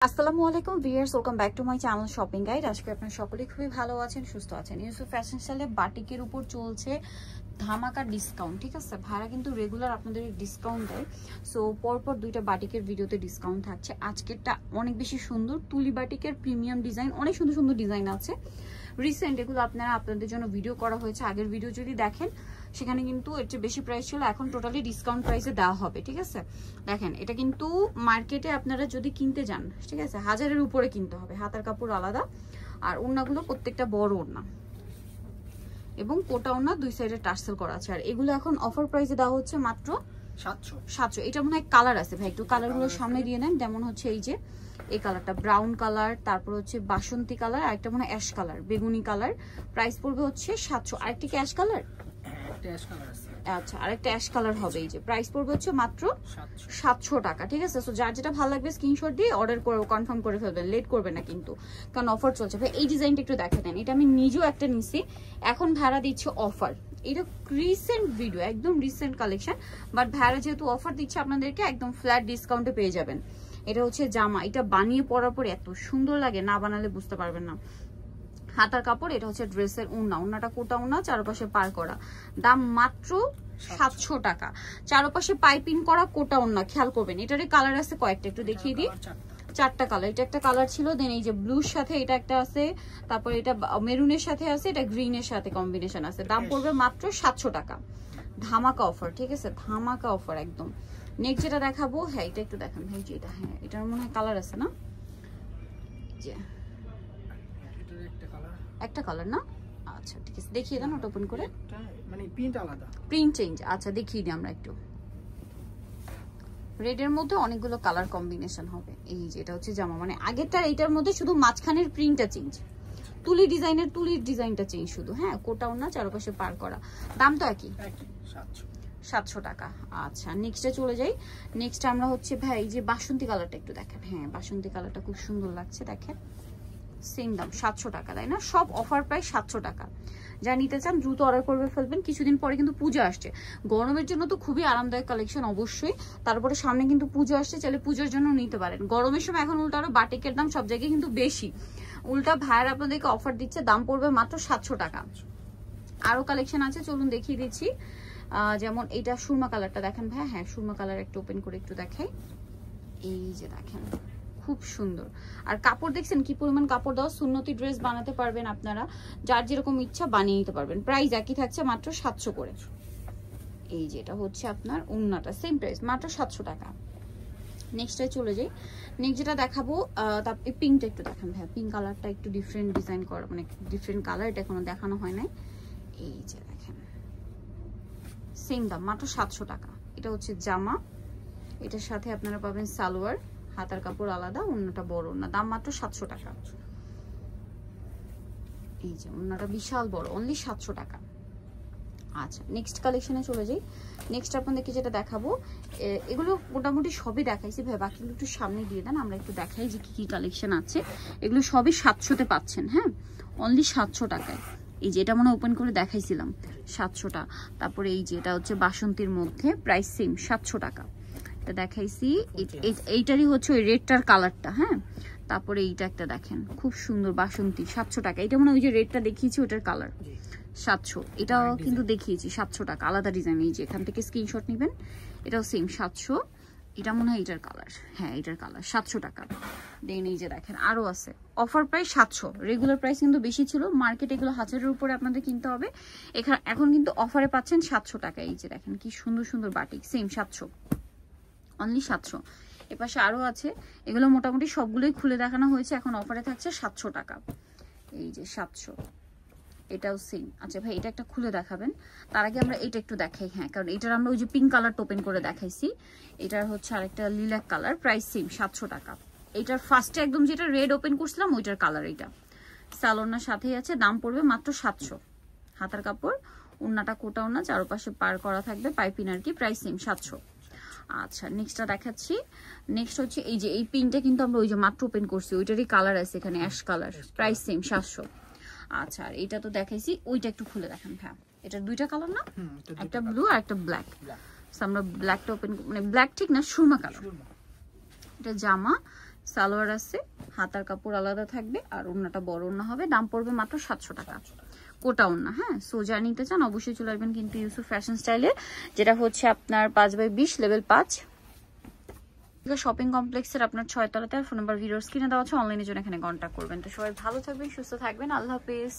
আসসালামু আলাইকুম viewers, welcome back to my channel shopping guide. আজকে আপনারা সকলেই খুবই ভালো আছেন, সুস্থ আছেন। ইউসুফ ফ্যাশন স্টাইলে বাটিকের উপর চলছে ধামাকা ডিসকাউন্ট। ঠিক আছে, ভাড়া কিন্তু রেগুলার আপনাদের ডিসকাউন্ট দেয়। সো পরপর দুইটা বাটিকের ভিডিওতে ডিসকাউন্ট থাকছে। আজকেরটা অনেক বেশি সুন্দর, তুলি বাটিকের প্রিমিয়াম ডিজাইন, অনেক সুন্দর সুন্দর ডিজাইন আছে। রিসেন্ট এগুলো আপনাদের জন্য ভিডিও করা হয়েছে। আগের ভিডিও যদি দেখেন সেখানে কিন্তু এর চেয়ে বেশি প্রাইস ছিল, এখন টোটালি ডিসকাউন্ট প্রাইসে দেওয়া হবে। ঠিক আছে, দেখেন এটা কিন্তু মার্কেটে আপনারা যদি কিনতে যান, ঠিক আছে, 1000-এর উপরে কিনতে হবে। হাতার কাপড় আলাদা, আর ওড়নাগুলো প্রত্যেকটা বড় ওড়না এবং কোটা ওড়না, দুই সাইডে টার্সেল করা আছে। আর এগুলো এখন অফার প্রাইসে দেওয়া হচ্ছে মাত্র 700। এটা মনে হয় কালার আছে ভাই, একটু কালারগুলো সামনে দিয়ে নেন। যেমন হচ্ছে এই যে এই কালারটা ব্রাউন কালার, তারপর হচ্ছে বাসন্তী কালার, আর একটা মনে হয় অ্যাশ কালার, বেগুনি কালার। প্রাইস পড়বে হচ্ছে 700। আরেকটি কি অ্যাশ কালার? আচ্ছা, আরেকটা অ্যাশ কালার হবে। এই যে প্রাইস পড়বে হচ্ছে মাত্র 700 টাকা। ঠিক আছে, সো যার যেটা ভালো লাগবে স্ক্রিনশট দিয়ে অর্ডার করে কনফার্ম করে ফেলবেন, লেট করবে না কিন্তু, কারণ অফার চলছে। ভাই এই ডিজাইনটা একটু দেখা দেন, এটা আমি নিজেও একটা নিছি, এখন ভাড়া দিচ্ছে অফার। এটা রিসেন্ট ভিডিও, একদম রিসেন্ট কালেকশন, বাট ভাড়া যেহেতু অফার দিচ্ছে আপনাদেরকে একদম ফ্ল্যাট ডিসকাউন্টে পেয়ে যাবেন। এটা হচ্ছে জামা, এটা বানিয়ে পরার পর এত সুন্দর লাগে, না বানালে বুঝতে পারবেন না। হাতার কাপড়, এটা হচ্ছে ড্রেসের ওড়না, ওড়নাটা কোটা ওড়না, চারপাশে পার করা, দাম মাত্র 700 টাকা। চারপাশে পাইপিং করা কোটা ওড়না, খেয়াল করবেন। এটারই কালার আছে কয়েকটা, একটু দেখিয়ে দিই। 4টা কালার, এটা একটা কালার ছিল, দেন এই যে ব্লুর সাথে এটা একটা আছে, তারপর এটা মেরুনের সাথে আছে, এটা গ্রিনের সাথে কম্বিনেশন আছে। দাম পড়বে মাত্র 700 টাকা। ধামাকা অফার, ঠিক আছে, ধামাকা অফার একদম। নেক্সট যেটা দেখাবো, হ্যাঁ এটা একটু দেখান ভাই, যে এটা, হ্যাঁ এটার মনে হয় কালার আছে না, যে একটা কালার না? আচ্ছা ঠিক আছে, দেখিয়ে দেন ওটা ওপেন করে। মানে প্রিন্ট আলাদা, প্রিন্ট চেঞ্জ। আচ্ছা দেখিয়ে দিই আমরা একটু। রেডের মধ্যে অনেকগুলো কালার কম্বিনেশন হবে। এই যে এটা হচ্ছে জামা, মানে আগেরটার এইটার মধ্যে শুধু মাঝখানের প্রিন্টটা চেঞ্জ, তুলির ডিজাইনটা চেঞ্জ শুধু। হ্যাঁ, কোটা ওড়না, চারপাশে পার করা, দাম তো একই, 700 টাকা। আচ্ছা নেক্সটে চলে যাই। নেক্সট আমরা হচ্ছে ভাই এই যে বাসন্তী কালারটা একটু দেখেন। হ্যাঁ বাসন্তী কালারটা খুব সুন্দর লাগছে, দেখেন সেম দাম 700 টাকা, তাই না? সব অফার প্রাইস 700 টাকা। যা নিতে চান দ্রুত অর্ডার করবে ফেলবেন, কিছুদিন পরে কিন্তু পূজা আসছে। গরমের জন্য তো খুবই আরামদায়ক কালেকশন অবশ্যই, তারপরে সামনে কিন্তু পুজো আসছে, চাইলে পুজোর জন্য নিতে পারেন। গরমের সময় এখন উল্টা আরো বাটিকের দাম সব জায়গায় কিন্তু বেশি, উল্টা ভাইয়ের আপনাদেরকে অফার দিচ্ছে, দাম পড়বে মাত্র 700 টাকা। আরো কালেকশন আছে, চলুন দেখিয়ে দিচ্ছি। যেমন এইটা সুরমা কালারটা দেখেন ভাই, হ্যাঁ সুরমা কালার একটু ওপেন করে একটু দেখাই। এই যে দেখেন খুব সুন্দর, আর কাপড় দেখছেন কি পরিমাণ কাপড় দেওয়া, সুন্নতি ড্রেস বানাতে পারবেন আপনারা, যার যেরকম ইচ্ছা বানিয়ে নিতে পারবেন। প্রাইস একই থাকছে, মাত্র 700 করে। এই যেটা হচ্ছে আপনার ওড়নাটা, সেম প্রাইস, মাত্র 700 টাকা। নেক্সটে চলে যাই। নেক্সট যেটা দেখাবো, তারপরে পিঙ্কটা একটু দেখান ভাই। পিঙ্ক কালারটা একটু ডিফারেন্ট ডিজাইন করা, মানে ডিফারেন্ট কালার, এটা এখনো দেখানো হয় নাই। এই যে দেখেন সেম দাম, মাত্র 700 টাকা। এটা হচ্ছে জামা, এটার সাথে আপনারা পাবেন সালোয়ার, হাতার কাপড় আলাদা, ওড়নাটা বড় ওড়না, দাম মাত্র 700 টাকা। এই যে ওড়নাটা বিশাল বড়, অনলি 700 টাকা। আচ্ছা নেক্সট কালেকশনে চলে যাই। নেক্সট আপনাদেরকে যেটা দেখাবো, এগুলো মোটামুটি সবই দেখাইছি ভাই, বাকিগুলো একটু সামনে দিয়ে দেন, আমরা একটু দেখাই যে কি কি কালেকশন আছে। এগুলো সবই 700-তে পাচ্ছেন, হ্যাঁ অনলি 700 টাকায়। এই যে এটা মনে ওপেন করে দেখাইছিলাম 700টা। তারপরে এই যে এটা হচ্ছে বাসন্তীর মধ্যে, প্রাইস সেম 700 টাকা। এটা দেখাইছি, এইটারই হচ্ছে ওই রেডটার কালারটা। হ্যাঁ, তারপরে এইটা একটা দেখেন খুব সুন্দর বাসন্তী, 700 টাকা। এটা মানে ওই যে রেডটা দেখিয়েছি ওটার কালার 700, এটাও কিন্তু দেখিয়েছি 700 টাকা, আলাদা ডিজাইন। এই যে এখান থেকে স্ক্রিনশট নেবেন, এটাও সেম 700। এটা মনে হয় এটার কালার, হ্যাঁ এটার কালার 700 টাকা। দেন এই যে দেখেন আরো আছে, অফার প্রাইস 700, রেগুলার প্রাইস কিন্তু বেশি ছিল, মার্কেট এগুলো 1000-এর উপরে আপনাদের কিনতে হবে, এখন কিন্তু অফারে পাচ্ছেন 700 টাকা। এই যে দেখেন কি সুন্দর সুন্দর বাটিক, সেম 700, অনলি 700। এপাশে আরো আছে, এগুলো মোটামুটি সবগুলোই খুলে দেখানো হয়েছে, এখন অফারে থাকছে 700 টাকা। এই যে 700, এটাও সেম। আচ্ছা ভাই এটা একটা খুলে দেখাবেন, তার আগে আমরা এটা একটু দেখাই। হ্যাঁ, কারণ এটার আমরা ওই যে পিঙ্ক কালারটা ওপেন করে দেখাইছি, এটার হচ্ছে আরেকটা লিলাক কালার, প্রাইস সেম 700 টাকা। এটার ফার্স্টে একদম যেটা রেড ওপেন করছিলাম ওইটার কালার, এটা সালোনার সাথেই আছে, দাম পড়বে মাত্র 700। হাতার কাপড়, ওড়নাটা কোটা ওড়না, চারপাশে পার করা থাকবে পাইপিং আর কি, প্রাইস সেম 700। আচ্ছা নেক্সটটা দেখাচ্ছি। নেক্সট হচ্ছে এই যে এই পিনটা কিন্তু আমরা ওই যে মাত্র ওপেন করছি, ওইটারই কালার আছে এখানে অ্যাশ কালার, প্রাইস সেম 700। আচ্ছা আর এটা তো দেখাইছি, ওইটা একটু খুলে দেখান ভাই। এটার দুইটা কালার না, একটা ব্লু আর একটা ব্ল্যাক। আমরা ব্ল্যাকটা ওপেন, মানে ব্ল্যাক ঠিক না, সুরমা কালার। এটা জামা, সালোয়ার আছে, হাতার কাপড় আলাদা থাকবে আর ওড়নাটা বড় ওড়না হবে। দাম পড়বে মাত্র 700 টাকা, কোটা ওড়না। হ্যাঁ, সো যারা নিতে চান অবশ্যই চলে আসবেন কিন্তু ইউসুফ ফ্যাশন স্টাইলে, যেটা হচ্ছে আপনার 5/20 লেভেল 5 শপিং কমপ্লেক্সের আপনার 6 তলাতে। আর ফোন নাম্বার ভিডিওর স্ক্রিনে দেওয়া আছে, অনলাইনের জন্য এখানে কন্ট্যাক্ট করবেন। তো সবাই ভালো থাকবেন, সুস্থ থাকবেন, আল্লাহ হাফেজ।